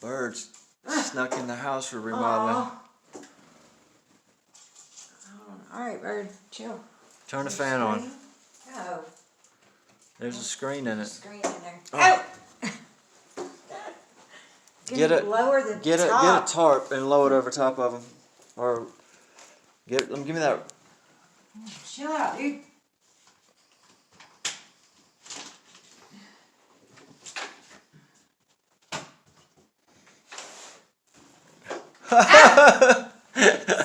Birds snuck in the house for remodeling. Alright, bird, chill. Turn the fan on. Oh. There's a screen in it. Screen in there. Oh. Get a top. Get a tarp and lower it over top of them. Or give me that. Chill out, dude.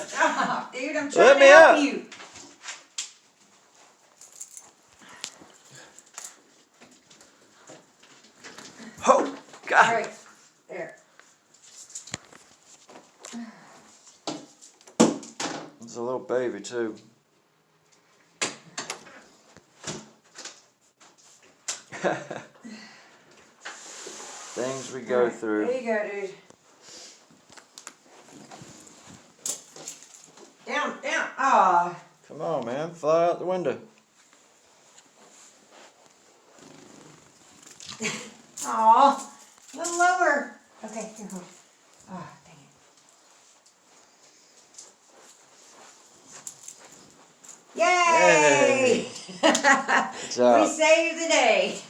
Stop, dude. I'm trying to help you. Oh, God. All right, there. It's a little baby too. Things we go through. There you go, dude. Down, down. Ah. Come on, man. Fly out the window. Aw. A little lower. Okay, here, hold. Oh, dang it. Yay! Good job. We saved the day.